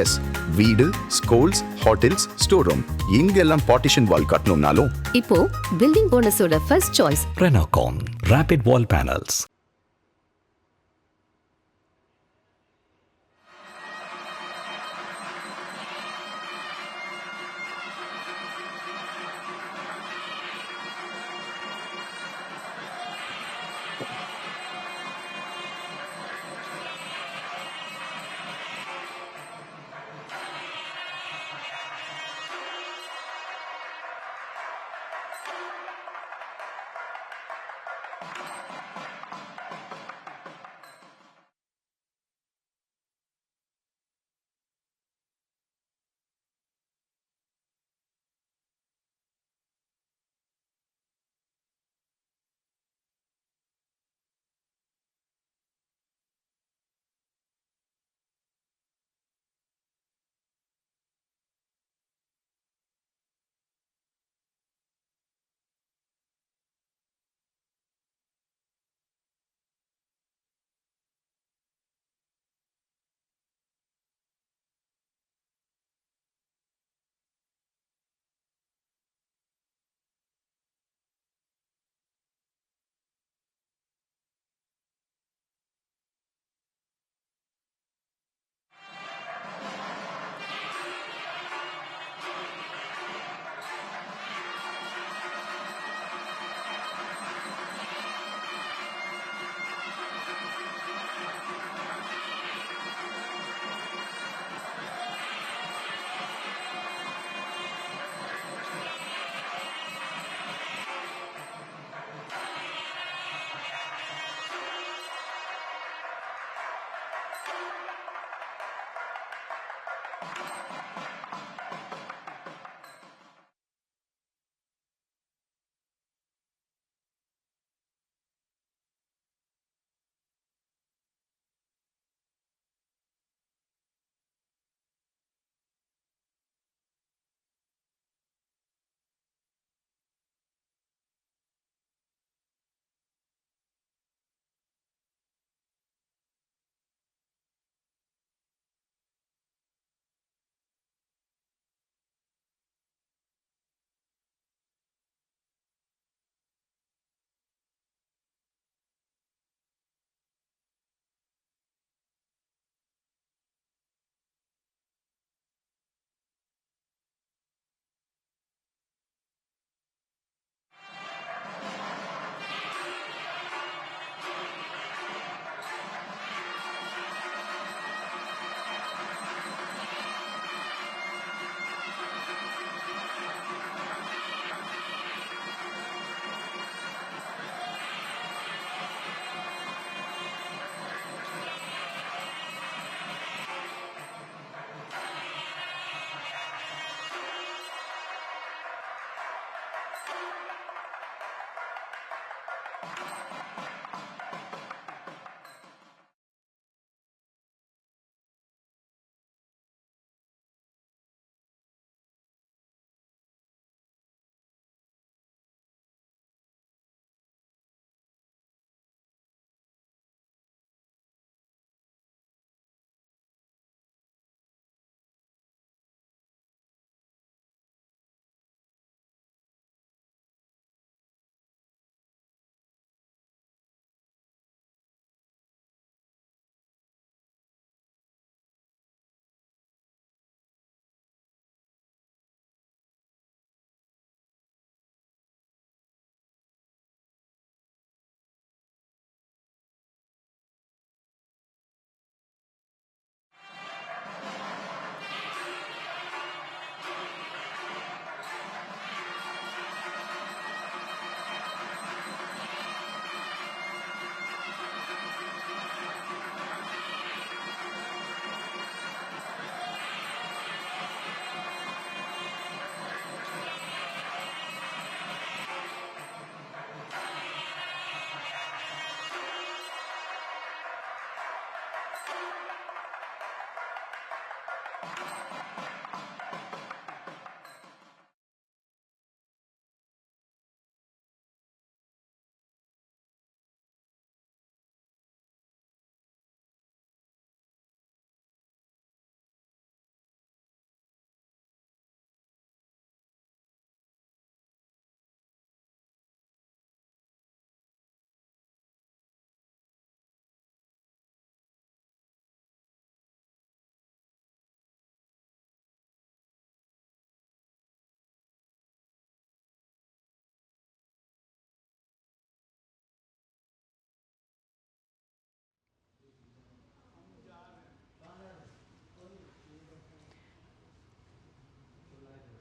S, வீடு, schools, hotels, store room இங்கெல்லாம் partition wall கட்டணும்னாலும் இப்போ பில்டிங் போனஸோட first choice Renocon Rapid Wall Panels.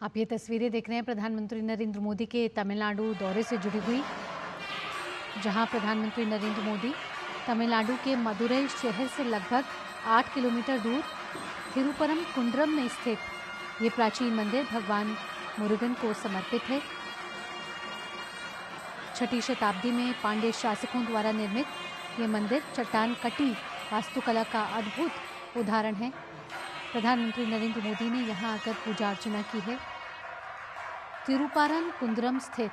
आप ये तस्वीरें देख रहे हैं प्रधानमंत्री नरेंद्र मोदी के तमिलनाडु दौरे से जुड़ी हुई, जहां प्रधानमंत्री नरेंद्र मोदी तमिलनाडु के मदुरई शहर से लगभग 8 किलोमीटर दूर थिरुपरम कुंड्रम में स्थित ये प्राचीन मंदिर भगवान मुरुगन को समर्पित है। 6ठी शताब्दी में पांड्य शासकों द्वारा निर्मित ये मंदिर चट्टान कटी वास्तुकला का अद्भुत उदाहरण है। प्रधानमंत्री नरेंद्र मोदी ने यहां आकर पूजा अर्चना की है। तिरुपारन कुंद्रम स्थित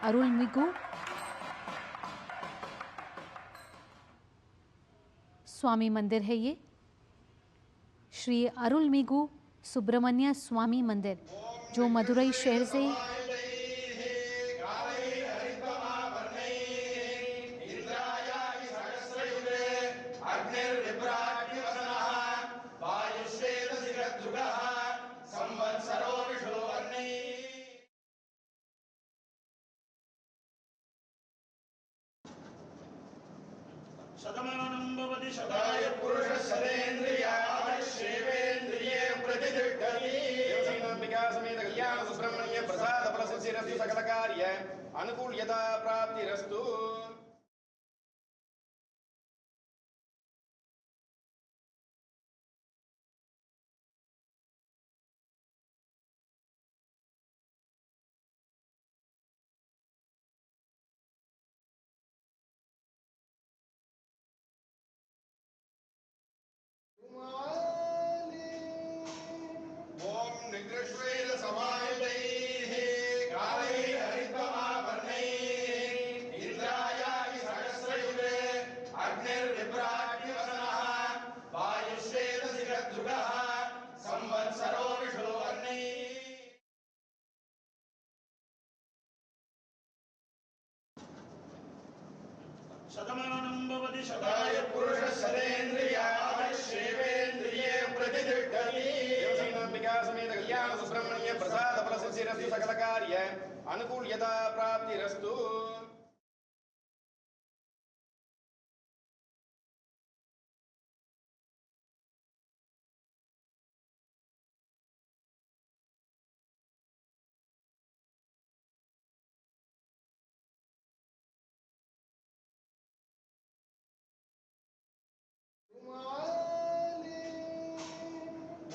अरुलमिगु स्वामी मंदिर है ये, श्री अरुलमिगु सुब्रमण्य स्वामी मंदिर, जो मदुरई शहर से शतमानं भवति शताय पुरुषः शतेन्द्रिय आयुष्येवेन्द्रिये प्रतिष्ठति। देवसेनाम्बिका समेत कल्याण सुब्रह्मण्य प्रसाद फलसिद्धिरस्तु सकलकार्य अनुकूल्यता प्राप्तिरस्तु। ओम निग्रश्वेर समायुतैः कालैः हरित्वमाभरणैः इंद्रायाय सहस्रयुगे अग्निर्विभ्राट्यवसनः वायुश्वेतशिखद्रुगः संवत्सरो विषुवर्णैः। शतमानं भवति शताय पुरुषः शतेन्द्रिय आयुष्येवेन्द्रिये प्रतिष्ठति। देवसेनाम्बिका समेत कल्याण सुब्रह्मण्य प्रसाद फलसिद्धिरस्तु सकलकार्य अनुकूल्यता प्राप्तिरस्तु।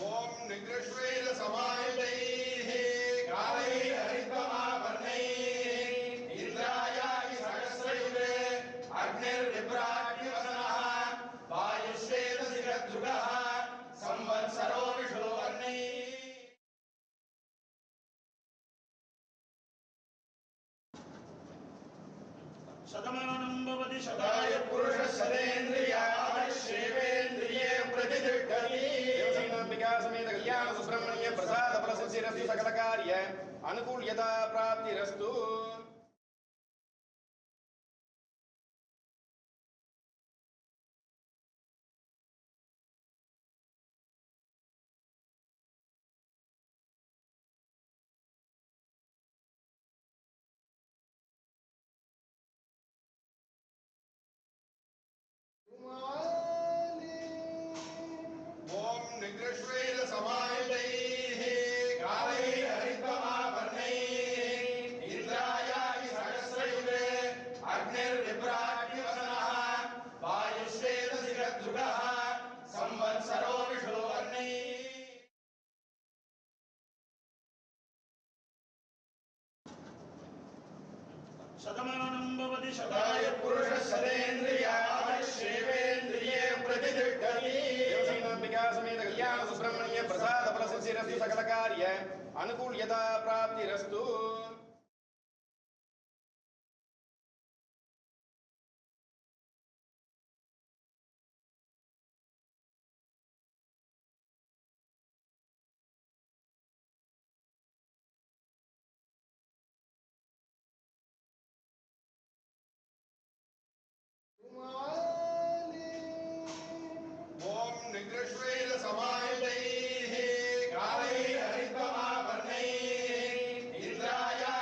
ओम निग्रश्वेर समायुतैः कालैः हरित्वमाभरणैः इंद्रायाय सहस्रयुगे अग्निर्विभ्राट्यवसनः वायुश्वेतशिखद्रुगः संवत्सरो विषुवर्णैः। शतमानं भवति शताय पुरुषः शतेन्द्रिय आयुष्येवेन्द्रिये प्रतिष्ठति। देवसेनाम्बिका समेत कल्याण सुब्रह्मण्य प्रसाद फलसिद्धिरस्तु सकलकार्य अनुकूल्यता प्राप्तिरस्तु। ओम निग्रश्वेर समायुतैः कालैः हरित्वमाभरणैः इंद्रायाय सहस्रयुगे अग्निर्विभ्राट्यवसनः वायुश्वेतशिखद्रुगः संवत्सरो विषुवर्णैः। शतमानं भवति शताय पुरुषः शतेन्द्रिय आयुष्येवेन्द्रिये प्रतिष्ठति। देवसेनाम्बिका समेत कल्याण सुब्रह्मण्य प्रसाद फलसिद्धिरस्तु सकलकार्य अनुकूल्यता प्राप्तिरस्तु। ओम निग्रश्वेर समायुतैः कालैः हरित्वमाभरणैः इंद्रायाय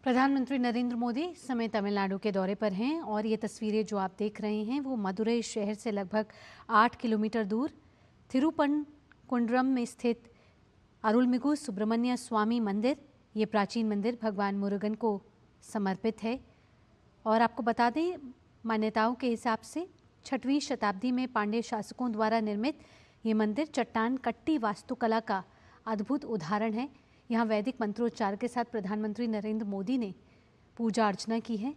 प्रधानमंत्री नरेंद्र मोदी इस समय तमिलनाडु के दौरे पर हैं और ये तस्वीरें जो आप देख रहे हैं वो मदुरई शहर से लगभग 8 किलोमीटर दूर थिरुपनकुंड्रम में स्थित अरुलमिगु सुब्रमण्य स्वामी मंदिर, ये प्राचीन मंदिर भगवान मुरुगन को समर्पित है। और आपको बता दें, मान्यताओं के हिसाब से 6वीं शताब्दी में पांड्य शासकों द्वारा निर्मित ये मंदिर चट्टान कट्टी वास्तुकला का अद्भुत उदाहरण है। यहाँ वैदिक मंत्रोच्चार के साथ प्रधानमंत्री नरेंद्र मोदी ने पूजा अर्चना की है।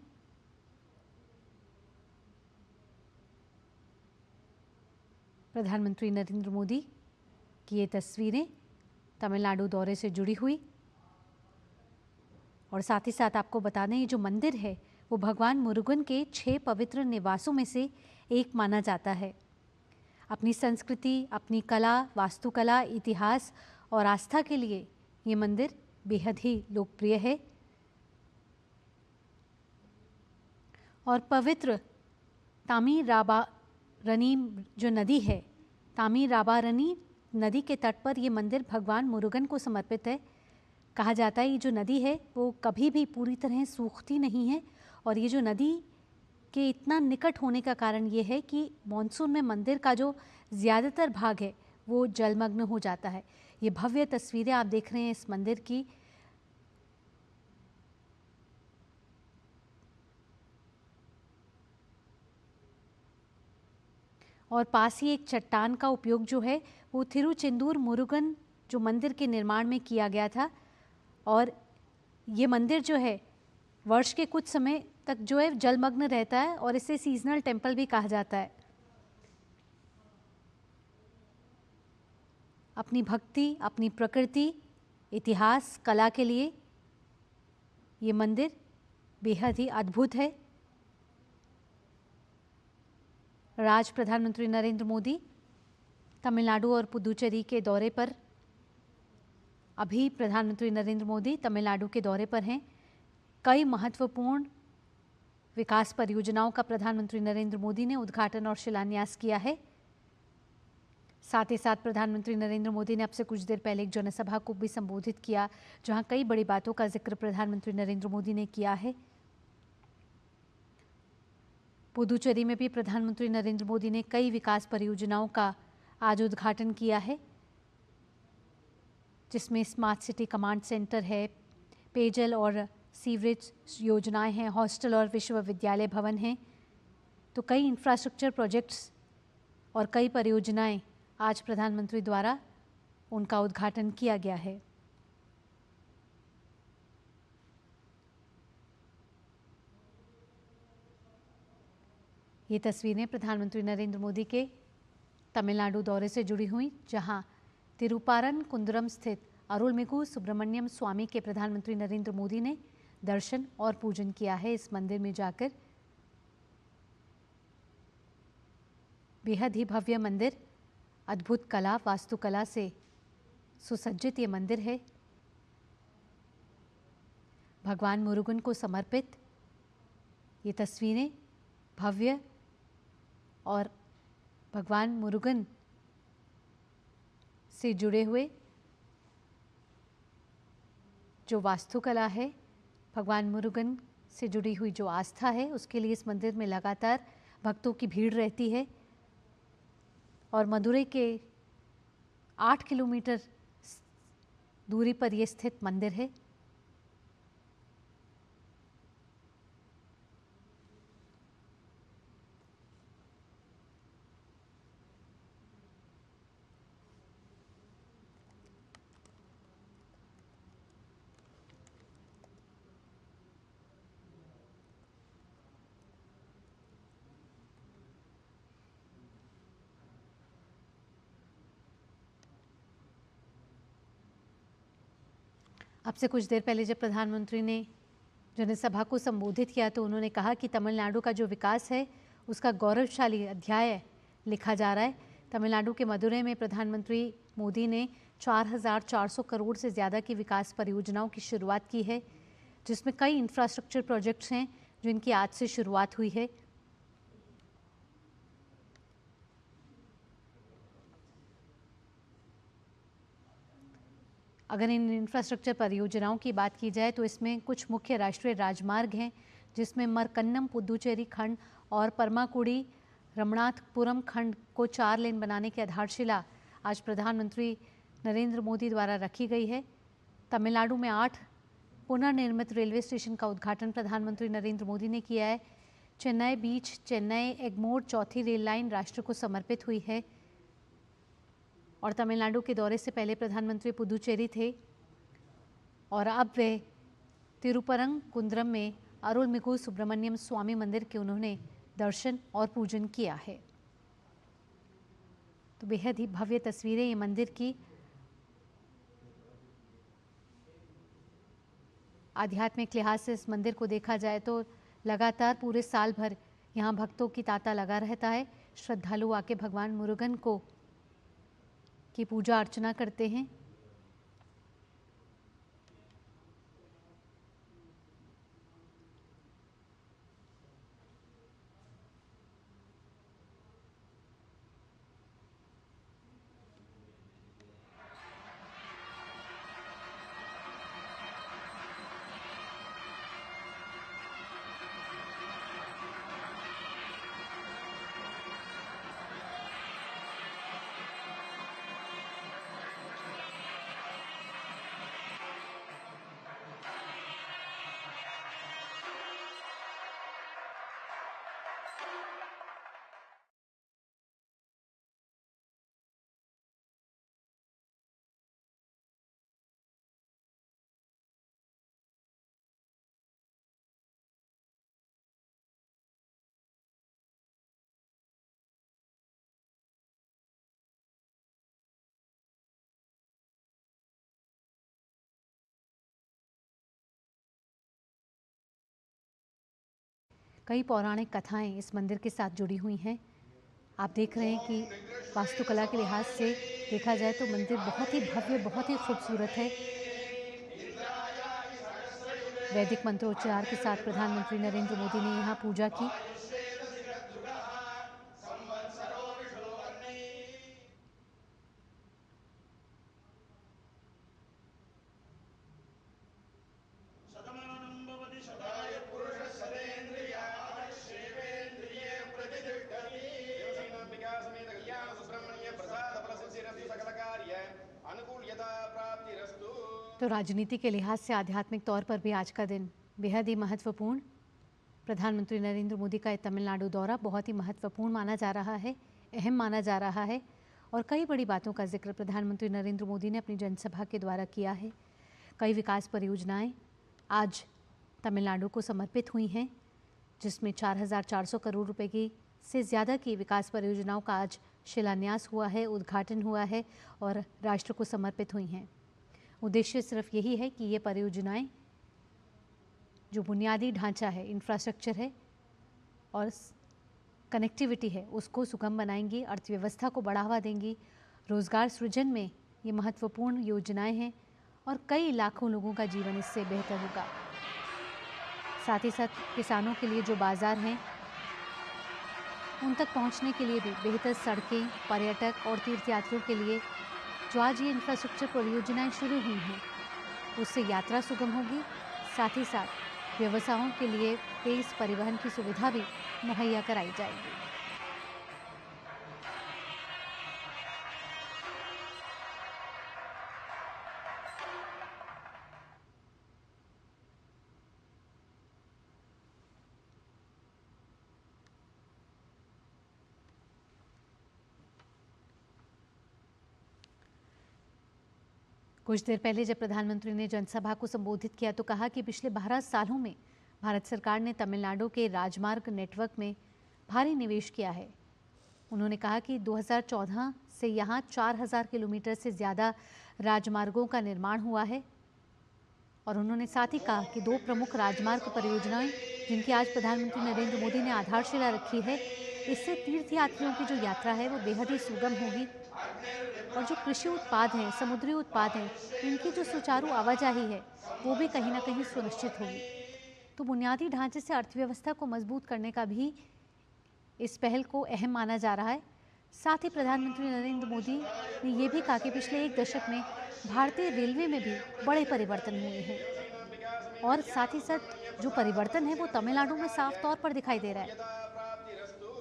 प्रधानमंत्री नरेंद्र मोदी की ये तस्वीरें तमिलनाडु दौरे से जुड़ी हुई। और साथ ही साथ आपको बता दें, ये जो मंदिर है वो भगवान मुरुगन के 6 पवित्र निवासों में से एक माना जाता है। अपनी संस्कृति, अपनी कला, वास्तुकला, इतिहास और आस्था के लिए ये मंदिर बेहद ही लोकप्रिय है। और पवित्र तामीराबारनी जो नदी है, तामीराबारनी नदी के तट पर ये मंदिर भगवान मुरुगन को समर्पित है। कहा जाता है ये जो नदी है वो कभी भी पूरी तरह सूखती नहीं है और ये जो नदी के इतना निकट होने का कारण ये है कि मॉनसून में मंदिर का जो ज़्यादातर भाग है वो जलमग्न हो जाता है। ये भव्य तस्वीरें आप देख रहे हैं इस मंदिर की। और पास ही एक चट्टान का उपयोग जो है वो थिरुचेंदूर मुरुगन जो मंदिर के निर्माण में किया गया था। और ये मंदिर जो है वर्ष के कुछ समय तक जो है जलमग्न रहता है और इसे सीजनल टेम्पल भी कहा जाता है। अपनी भक्ति, अपनी प्रकृति, इतिहास, कला के लिए ये मंदिर बेहद ही अद्भुत है। आज प्रधानमंत्री नरेंद्र मोदी तमिलनाडु और पुदुचेरी के दौरे पर प्रधानमंत्री नरेंद्र मोदी तमिलनाडु के दौरे पर हैं। कई महत्वपूर्ण विकास परियोजनाओं का प्रधानमंत्री नरेंद्र मोदी ने उद्घाटन और शिलान्यास किया है। साथ ही साथ प्रधानमंत्री नरेंद्र मोदी ने अब से कुछ देर पहले एक जनसभा को भी संबोधित किया, जहां कई बड़ी बातों का जिक्र प्रधानमंत्री नरेंद्र मोदी ने किया है। पुदुचेरी में भी प्रधानमंत्री नरेंद्र मोदी ने कई विकास परियोजनाओं का आज उद्घाटन किया है, जिसमें स्मार्ट सिटी कमांड सेंटर है, पेयजल और सीवरेज योजनाएं हैं, हॉस्टल और विश्वविद्यालय भवन हैं। तो कई इंफ्रास्ट्रक्चर प्रोजेक्ट्स और कई परियोजनाएं आज प्रधानमंत्री द्वारा उनका उद्घाटन किया गया है। ये तस्वीरें प्रधानमंत्री नरेंद्र मोदी के तमिलनाडु दौरे से जुड़ी हुई, जहां तिरुपारनकुंद्रम स्थित अरुलमिगु सुब्रमण्यम स्वामी के प्रधानमंत्री नरेंद्र मोदी ने दर्शन और पूजन किया है। इस मंदिर में जाकर बेहद ही भव्य मंदिर, अद्भुत कला, वास्तुकला से सुसज्जित ये मंदिर है। भगवान मुरुगन को समर्पित ये तस्वीरें भव्य और भगवान मुरुगन से जुड़े हुए जो वास्तुकला है, भगवान मुरुगन से जुड़ी हुई जो आस्था है, उसके लिए इस मंदिर में लगातार भक्तों की भीड़ रहती है। और मदुरई के 8 किलोमीटर दूरी पर यह स्थित मंदिर है। अब से कुछ देर पहले जब प्रधानमंत्री ने जनसभा को संबोधित किया तो उन्होंने कहा कि तमिलनाडु का जो विकास है उसका गौरवशाली अध्याय लिखा जा रहा है। तमिलनाडु के मदुरई में प्रधानमंत्री मोदी ने 4,400 करोड़ से ज़्यादा की विकास परियोजनाओं की शुरुआत की है, जिसमें कई इंफ्रास्ट्रक्चर प्रोजेक्ट्स हैं जिनकी आज से शुरुआत हुई है। अगर इन इंफ्रास्ट्रक्चर परियोजनाओं की बात की जाए तो इसमें कुछ मुख्य राष्ट्रीय राजमार्ग हैं, जिसमें मरकन्नम पुदुचेरी खंड और परमाकुड़ी रमनाथपुरम खंड को 4 लेन बनाने की आधारशिला आज प्रधानमंत्री नरेंद्र मोदी द्वारा रखी गई है। तमिलनाडु में 8 पुनर्निर्मित रेलवे स्टेशन का उद्घाटन प्रधानमंत्री नरेंद्र मोदी ने किया है। चेन्नई बीच चेन्नई एगमोर चौथी रेल लाइन राष्ट्र को समर्पित हुई है। और तमिलनाडु के दौरे से पहले प्रधानमंत्री पुदुचेरी थे और अब वे तिरुपरंकुंद्रम में अरुलमिगु सुब्रमण्यम स्वामी मंदिर के उन्होंने दर्शन और पूजन किया है। तो बेहद ही भव्य तस्वीरें ये मंदिर की। आध्यात्मिक लिहाज से इस मंदिर को देखा जाए तो लगातार पूरे साल भर यहाँ भक्तों की तांता लगा रहता है। श्रद्धालु आके भगवान मुरुगन को की पूजा अर्चना करते हैं। कई पौराणिक कथाएं इस मंदिर के साथ जुड़ी हुई हैं। आप देख रहे हैं कि वास्तुकला के लिहाज से देखा जाए तो मंदिर बहुत ही भव्य, बहुत ही खूबसूरत है। वैदिक मंत्रोच्चार के साथ प्रधानमंत्री नरेंद्र मोदी ने यहाँ पूजा की। तो राजनीति के लिहाज से आध्यात्मिक तौर पर भी आज का दिन बेहद ही महत्वपूर्ण। प्रधानमंत्री नरेंद्र मोदी का तमिलनाडु दौरा बहुत ही महत्वपूर्ण माना जा रहा है, अहम माना जा रहा है और कई बड़ी बातों का जिक्र प्रधानमंत्री नरेंद्र मोदी ने अपनी जनसभा के द्वारा किया है। कई विकास परियोजनाएं आज तमिलनाडु को समर्पित हुई हैं, जिसमें 4,400 करोड़ रुपए की से ज़्यादा की विकास परियोजनाओं का आज शिलान्यास हुआ है, उद्घाटन हुआ है और राष्ट्र को समर्पित हुई हैं। उद्देश्य सिर्फ यही है कि ये परियोजनाएं जो बुनियादी ढांचा है, इंफ्रास्ट्रक्चर है और कनेक्टिविटी है, उसको सुगम बनाएंगी, अर्थव्यवस्था को बढ़ावा देंगी, रोजगार सृजन में ये महत्वपूर्ण योजनाएं हैं और कई लाखों लोगों का जीवन इससे बेहतर होगा। साथ ही साथ किसानों के लिए जो बाजार हैं उन तक पहुंचने के लिए भी बेहतर सड़कें, पर्यटक और तीर्थयात्रियों के लिए जो आज ये इंफ्रास्ट्रक्चर परियोजनाएं शुरू हुई हैं उससे यात्रा सुगम होगी। साथ ही साथ व्यवसायों के लिए तेज परिवहन की सुविधा भी मुहैया कराई जाएगी। कुछ देर पहले जब प्रधानमंत्री ने जनसभा को संबोधित किया तो कहा कि पिछले 12 सालों में भारत सरकार ने तमिलनाडु के राजमार्ग नेटवर्क में भारी निवेश किया है। उन्होंने कहा कि 2014 से यहाँ 4,000 किलोमीटर से ज़्यादा राजमार्गों का निर्माण हुआ है और उन्होंने साथ ही कहा कि 2 प्रमुख राजमार्ग परियोजनाएं जिनकी आज प्रधानमंत्री नरेंद्र मोदी ने आधारशिला रखी है, इससे तीर्थयात्रियों की जो यात्रा है वो बेहद ही सुगम होगी और जो कृषि उत्पाद हैं, समुद्री उत्पाद हैं, इनकी जो सुचारू आवाजाही है वो भी कहीं ना कहीं सुनिश्चित होगी। तो बुनियादी ढांचे से अर्थव्यवस्था को मजबूत करने का भी इस पहल को अहम माना जा रहा है। साथ ही प्रधानमंत्री नरेंद्र मोदी ने ये भी कहा कि पिछले एक दशक में भारतीय रेलवे में भी बड़े परिवर्तन हुए हैं और साथ ही साथ जो परिवर्तन है वो तमिलनाडु में साफ तौर पर दिखाई दे रहा है।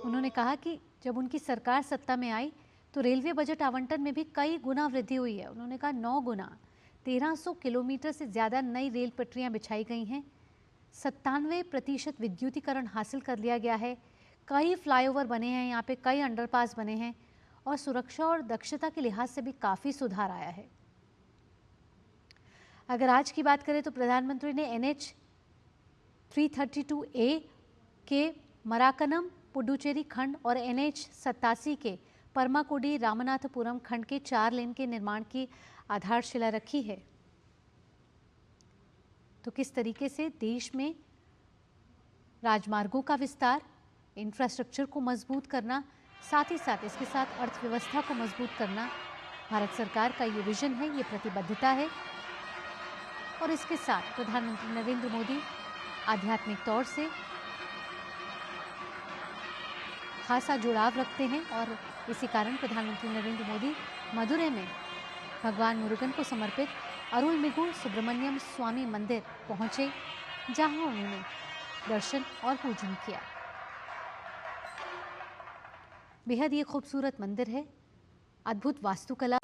उन्होंने कहा कि जब उनकी सरकार सत्ता में आई तो रेलवे बजट आवंटन में भी कई गुना वृद्धि हुई है। उन्होंने कहा 9 गुना 1300 किलोमीटर से ज़्यादा नई रेल पटरियां बिछाई गई हैं, 97% विद्युतीकरण हासिल कर लिया गया है, कई फ्लाईओवर बने हैं, यहाँ पे कई अंडरपास बने हैं और सुरक्षा और दक्षता के लिहाज से भी काफ़ी सुधार आया है। अगर आज की बात करें तो प्रधानमंत्री ने NH 332A के मराकनम पुडुचेरी खंड और NH 87 के परमाकुडी रामनाथपुरम खंड के 4 लेन के निर्माण की आधारशिला रखी है। तो किस तरीके से देश में राजमार्गों का विस्तार, इंफ्रास्ट्रक्चर को मजबूत करना, साथ ही साथ इसके साथ अर्थव्यवस्था को मजबूत करना भारत सरकार का ये विजन है, ये प्रतिबद्धता है। और इसके साथ प्रधानमंत्री नरेंद्र मोदी आध्यात्मिक तौर से खासा जुड़ाव रखते हैं और इसी कारण प्रधानमंत्री नरेंद्र मोदी मदुरै में भगवान मुरुगन को समर्पित अरुलमिगु सुब्रमण्यम स्वामी मंदिर पहुंचे, जहां उन्होंने दर्शन और पूजन किया। बेहद ये खूबसूरत मंदिर है, अद्भुत वास्तुकला।